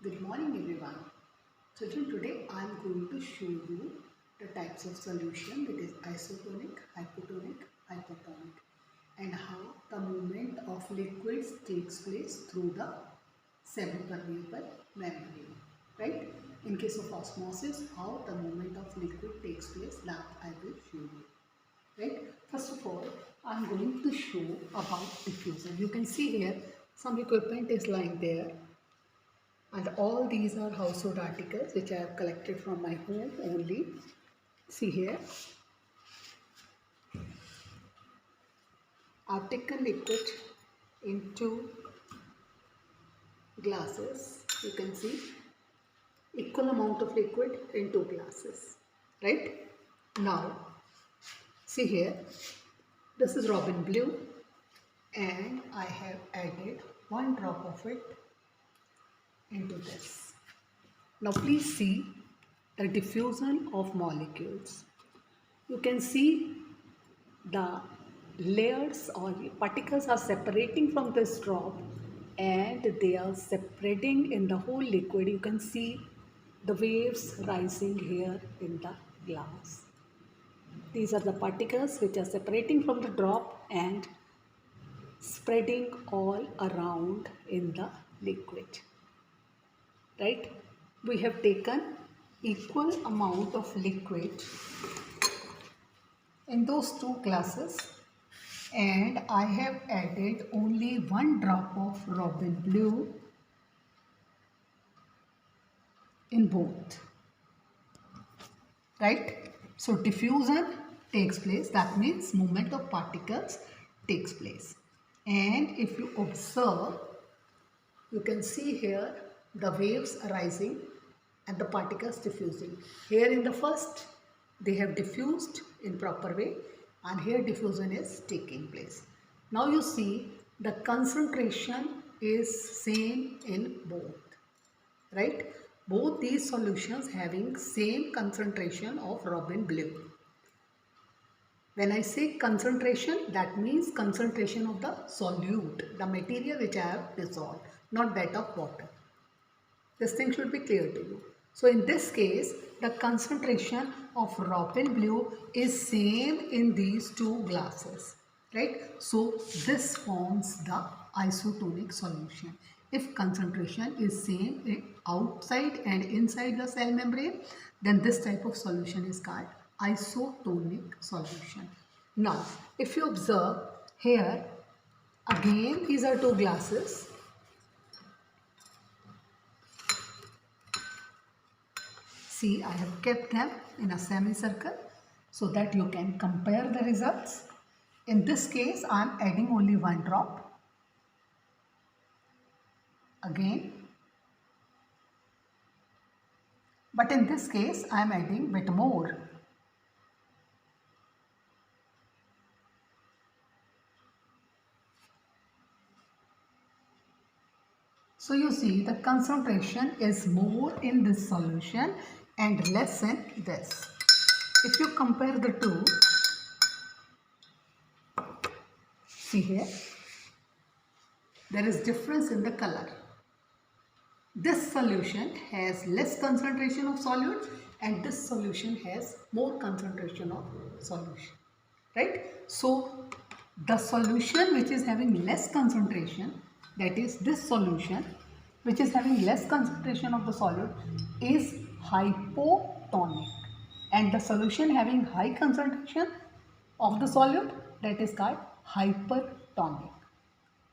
Good morning everyone. Children, today I am going to show you the types of solution, that is isotonic, hypotonic, hypertonic, and how the movement of liquids takes place through the semi-permeable membrane. Right? In case of osmosis, how the movement of liquid takes place, that I will show you. Right? First of all, I am going to show about diffusion. You can see here some equipment is lying there. And all these are household articles which I have collected from my home only. See here. I've taken liquid into glasses. You can see equal amount of liquid in two glasses. Right? Now, see here. This is robin blue and I have added one drop of it into this. Now please see the diffusion of molecules. You can see the layers or particles are separating from this drop and they are spreading in the whole liquid. You can see the waves rising here in the glass. These are the particles which are separating from the drop and spreading all around in the liquid. Right? We have taken equal amount of liquid in those two glasses and I have added only one drop of robin blue in both. Right? So diffusion takes place, that means movement of particles takes place. And if you observe, you can see here the waves arising and the particles diffusing. Here in the first, they have diffused in proper way and here diffusion is taking place. Now you see the concentration is same in both. Right? Both these solutions having same concentration of robin blue. When I say concentration, that means concentration of the solute, the material which I have dissolved, not that of water. This thing should be clear to you. So in this case, the concentration of robin blue is same in these two glasses. Right? So this forms the isotonic solution. If concentration is same outside and inside the cell membrane, then this type of solution is called isotonic solution. Now, if you observe here, again these are two glasses. See, I have kept them in a semicircle so that you can compare the results. In this case, I am adding only one drop. Again. But in this case, I am adding bit more. So you see the concentration is more in this solution and less in this. If you compare the two, see here, there is difference in the color. This solution has less concentration of solute and this solution has more concentration of solution. Right? So the solution which is having less concentration, that is this solution which is having less concentration of the solute, is hypotonic, and the solution having high concentration of the solute, that is called hypertonic.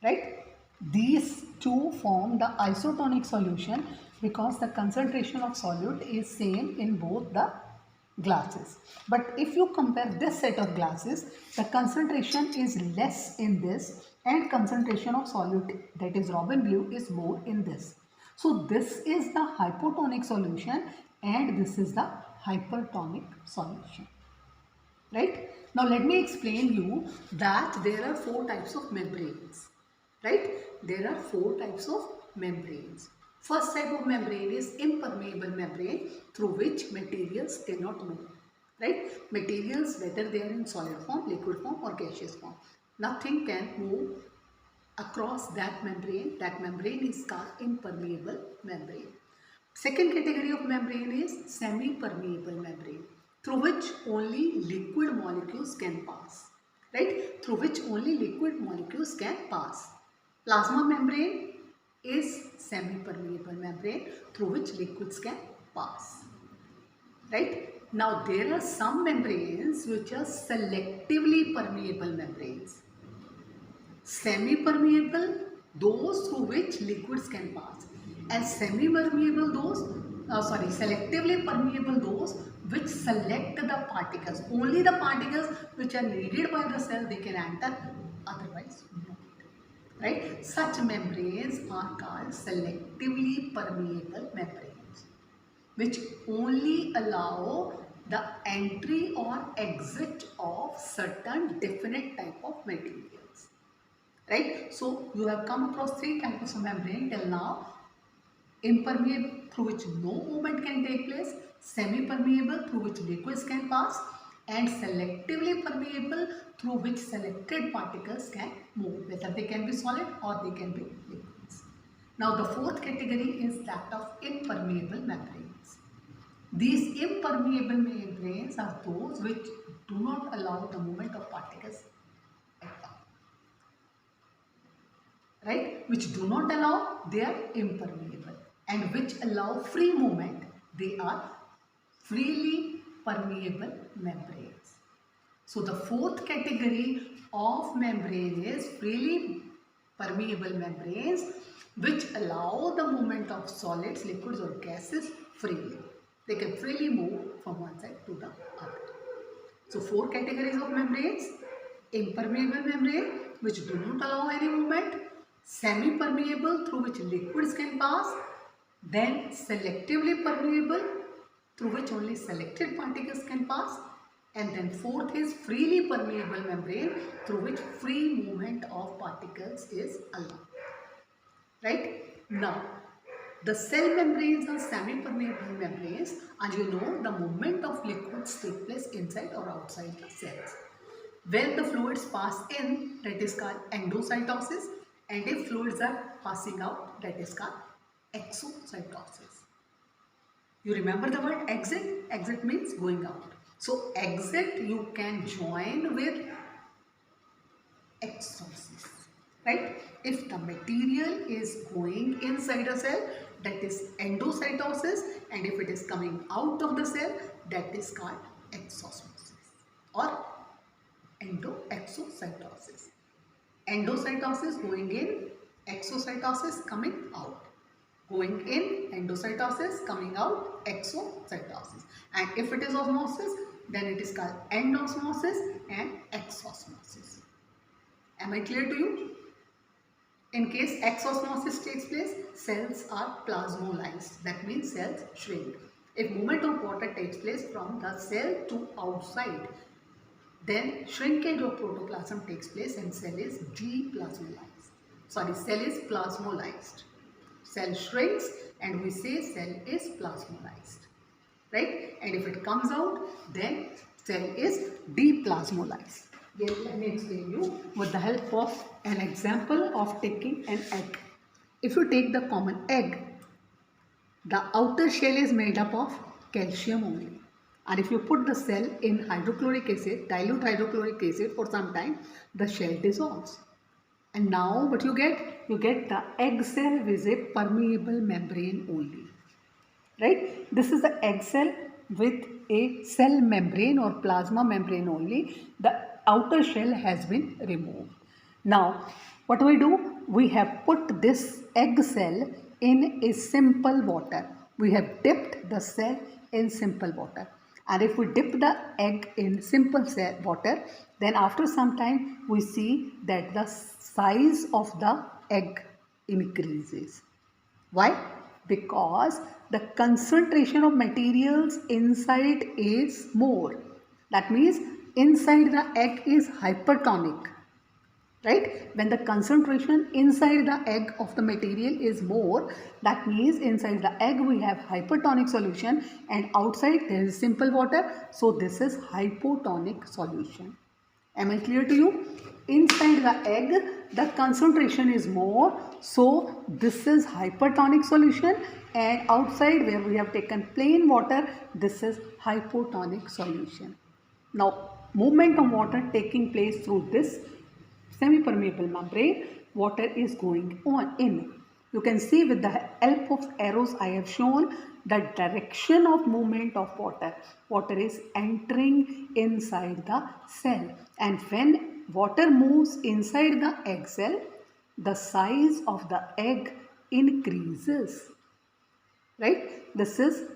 Right? These two form the isotonic solution because the concentration of solute is same in both the glasses. But if you compare this set of glasses, the concentration is less in this and concentration of solute, that is robin blue, is more in this. So this is the hypotonic solution and this is the hypertonic solution. Right? Now let me explain you that there are four types of membranes. Right? There are four types of membranes. First type of membrane is impermeable membrane through which materials cannot move. Right? Materials, whether they are in solid form, liquid form or gaseous form, nothing can move across that membrane. That membrane is called impermeable membrane. Second category of membrane is semi-permeable membrane, through which only liquid molecules can pass. Right? Through which only liquid molecules can pass. Plasma membrane is semi-permeable membrane through which liquids can pass. Right? Now there are some membranes which are selectively permeable membranes. Semi-permeable, those through which liquids can pass, and semi-permeable those, selectively permeable those which select the particles. Only the particles which are needed by the cell they can enter, otherwise no. Right? Such membranes are called selectively permeable membranes, which only allow the entry or exit of certain definite type of materials. Right? So you have come across three types of membrane till now. Impermeable, through which no movement can take place, semi-permeable, through which liquids can pass, and selectively permeable, through which selected particles can move, whether they can be solid or they can be liquids. Now the fourth category is that of impermeable membranes. These impermeable membranes are those which do not allow the movement of particles at all. Right? Which do not allow, they are impermeable, and which allow free movement, they are freely permeable membranes. So the fourth category of membrane is freely permeable membranes which allow the movement of solids, liquids or gases freely. They can freely move from one side to the other. So four categories of membranes: impermeable membrane which do not allow any movement, semi-permeable through which liquids can pass, then selectively permeable through which only selected particles can pass, and then fourth is freely permeable membrane through which free movement of particles is allowed. Right? Now, the cell membranes are semi-permeable membranes, and you know the movement of liquids take place inside or outside the cells. When the fluids pass in, that is called endocytosis, and if fluids are passing out, that is called exocytosis. You remember the word exit? Exit means going out. So exit you can join with exosis. Right? If the material is going inside a cell, that is endocytosis, and if it is coming out of the cell, that is called exosmosis or exocytosis. Endocytosis going in, exocytosis coming out. Going in, endocytosis, coming out, exocytosis. And if it is osmosis, then it is called endosmosis and exosmosis. Am I clear to you? In case exosmosis takes place, cells are plasmolized. That means cells shrink. If movement of water takes place from the cell to outside, then shrinkage of protoplasm takes place and cell is deplasmolized. Cell is plasmolized. Cell shrinks and we say cell is plasmolized. Right? And if it comes out, then cell is deplasmolized. Then let me explain you with the help of an example of taking an egg. If you take the common egg, the outer shell is made up of calcium only. And if you put the cell in hydrochloric acid, dilute hydrochloric acid for some time, the shell dissolves. And now what you get? You get the egg cell with a permeable membrane only. Right? This is the egg cell with a cell membrane or plasma membrane only. The outer shell has been removed. Now, what do we do? We have put this egg cell in a simple water. We have dipped the cell in simple water. And if we dip the egg in simple water, then after some time we see that the size of the egg increases. Why? Because the concentration of materials inside is more. That means inside the egg is hypertonic. Right? When the concentration inside the egg of the material is more, that means inside the egg we have hypertonic solution and outside there is simple water. So this is hypotonic solution. Am I clear to you? Inside the egg the concentration is more, so this is hypertonic solution, and outside where we have taken plain water, this is hypotonic solution. Now movement of water taking place through this semi-permeable membrane, water is going on in. You can see with the help of arrows I have shown the direction of movement of water. Water is entering inside the cell, and when water moves inside the egg cell, the size of the egg increases. Right? This is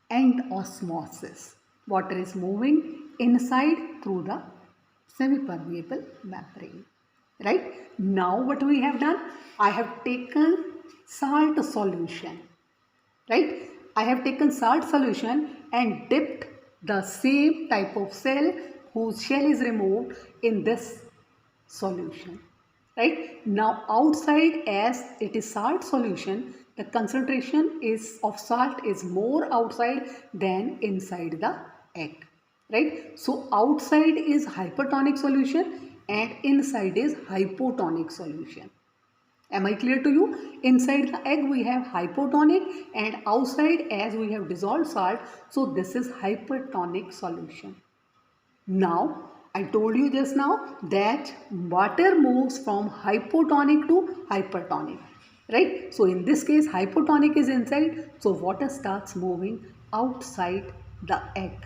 end osmosis. Water is moving inside through the semi-permeable membrane. Right? Now what we have done? I have taken salt solution. Right? I have taken salt solution and dipped the same type of cell whose shell is removed in this solution. Right? Now outside, as it is salt solution, the concentration is of salt is more outside than inside the egg. Right? So outside is hypertonic solution and inside is hypotonic solution. Am I clear to you? Inside the egg we have hypotonic, and outside, as we have dissolved salt, so this is hypertonic solution. Now, I told you just now that water moves from hypotonic to hypertonic, right? So in this case, hypotonic is inside, so water starts moving outside the egg.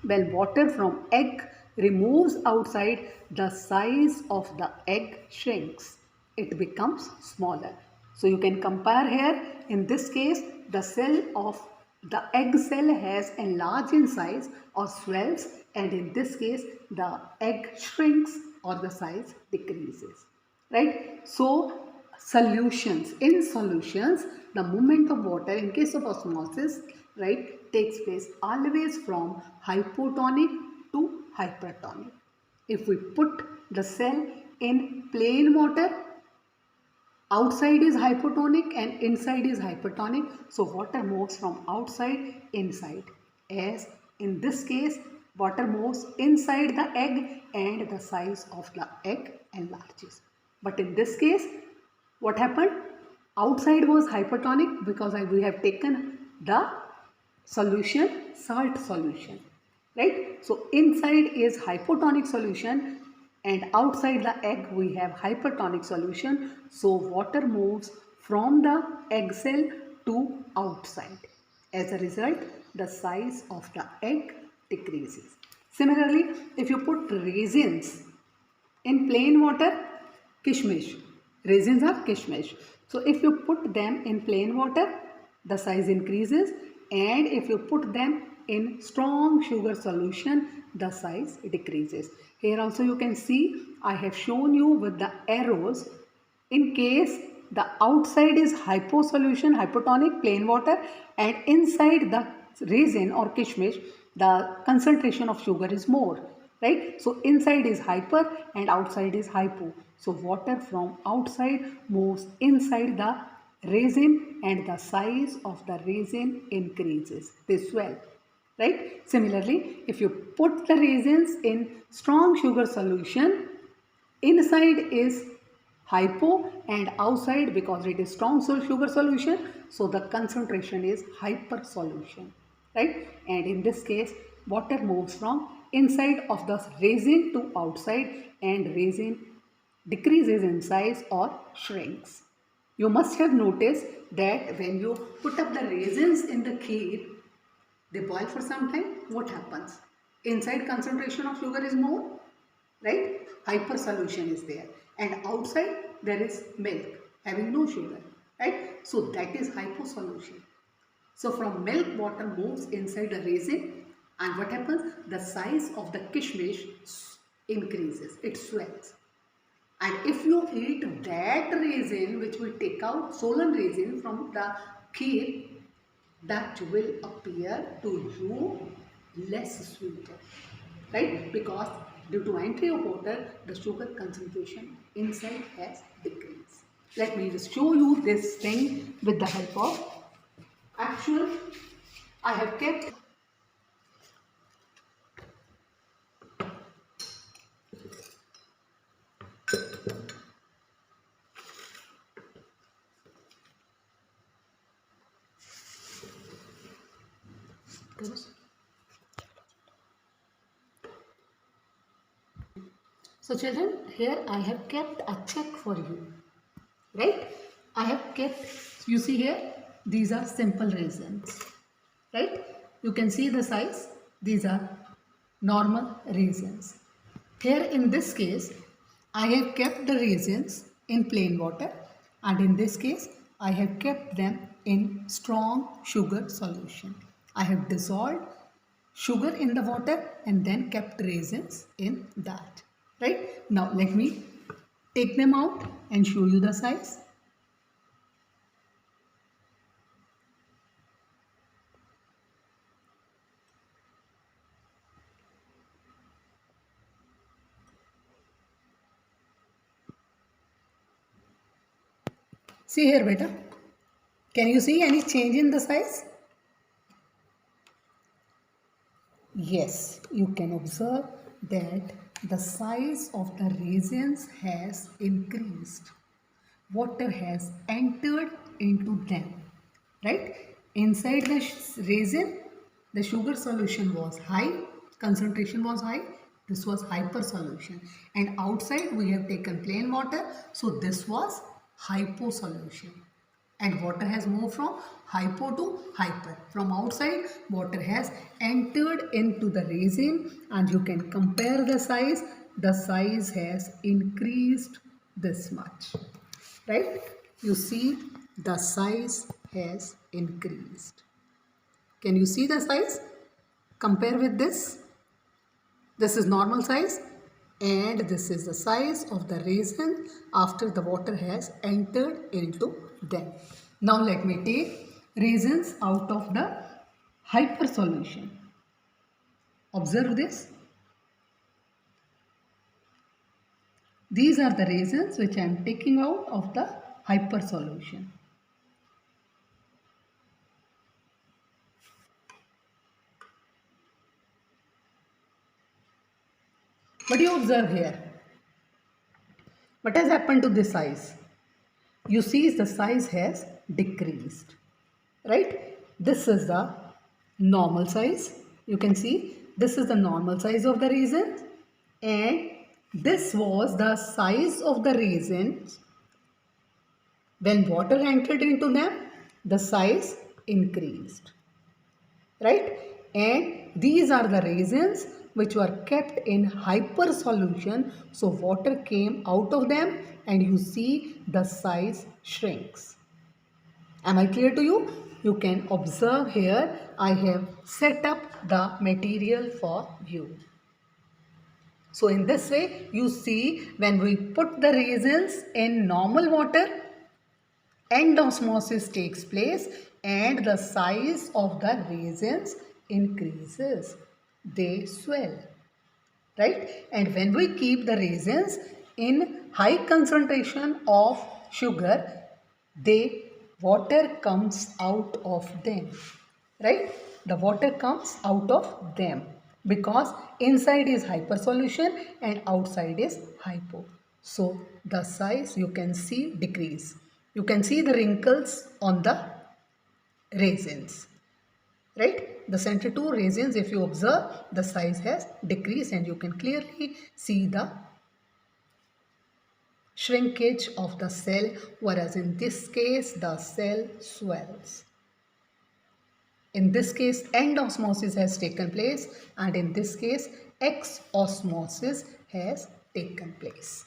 When water from egg removes outside, the size of the egg shrinks. It becomes smaller. So you can compare here. In this case, the cell of the egg cell has enlarged in size or swells, and in this case the egg shrinks or the size decreases. Right? So solutions, in solutions the movement of water in case of osmosis, right, takes place always from hypotonic to hypertonic. If we put the cell in plain water, outside is hypotonic and inside is hypertonic, so water moves from outside inside. As in this case, water moves inside the egg and the size of the egg enlarges. But in this case, what happened? Outside was hypertonic because we have taken the solution, salt solution, right? So inside is hypotonic solution and outside the egg we have hypertonic solution. So water moves from the egg cell to outside. As a result, the size of the egg decreases. Similarly, if you put raisins in plain water, kishmish, raisins are kishmish. So if you put them in plain water, the size increases, and if you put them in strong sugar solution, the size decreases. Here also you can see I have shown you with the arrows. In case the outside is hypo solution, hypotonic, plain water, and inside the raisin or kishmish, the concentration of sugar is more, right? So inside is hyper and outside is hypo. So water from outside moves inside the raisin and the size of the raisin increases. They swell, right? Similarly, if you put the raisins in strong sugar solution, inside is hypo and outside, because it is strong sugar solution, so the concentration is hyper solution, right? And in this case, water moves from inside of the raisin to outside, and raisin decreases in size or shrinks. You must have noticed that when you put up the raisins in the kheer, they boil for some time. What happens? Inside concentration of sugar is more, right? Hyper solution is there, and outside there is milk having no sugar, right? So that is hypo solution. So from milk, water moves inside the raisin, and what happens? The size of the kishmish increases, it swells. And if you eat that raisin which we take out, swollen raisin from the kheer, that will appear to you less sweeter, right? Because due to entry of water, the sugar concentration inside has decreased. Let me just show you this thing with the help of actual. I have kept So children, here I have kept a check for you, right? I have kept, you see here, these are simple raisins, right? You can see the size, these are normal raisins. Here in this case, I have kept the raisins in plain water, and in this case, I have kept them in strong sugar solution. I have dissolved sugar in the water and then kept raisins in that, right? Now let me take them out and show you the size. See here beta, can you see any change in the size? Yes, you can observe that the size of the raisins has increased. Water has entered into them, right? Inside the raisin, the sugar solution was high, concentration was high. This was hyper solution. And outside we have taken plain water, so this was hypo solution. And water has moved from hypo to hyper. From outside, water has entered into the resin, and you can compare the size. The size has increased this much, right? You see the size has increased. Can you see the size? Compare with this. This is normal size, and this is the size of the raisin after the water has entered into them. Now let me take raisins out of the hyper solution. Observe this. These are the raisins which I am taking out of the hyper solution. What do you observe here? What has happened to this size? You see the size has decreased, right? This is the normal size. You can see this is the normal size of the raisin, and this was the size of the raisins when water entered into them. The size increased, right? And these are the raisins which were kept in hyper solution, so water came out of them and you see the size shrinks. Am I clear to you? You can observe here I have set up the material for you. So in this way you see when we put the raisins in normal water, end osmosis takes place and the size of the raisins increases. They swell, right? And when we keep the raisins in high concentration of sugar, water comes out of them, right? The water comes out of them because inside is hyper solution and outside is hypo. So the size you can see decrease. You can see the wrinkles on the raisins, right? The center two raisins, if you observe, the size has decreased and you can clearly see the shrinkage of the cell, whereas in this case the cell swells. In this case end osmosis has taken place and in this case X osmosis has taken place.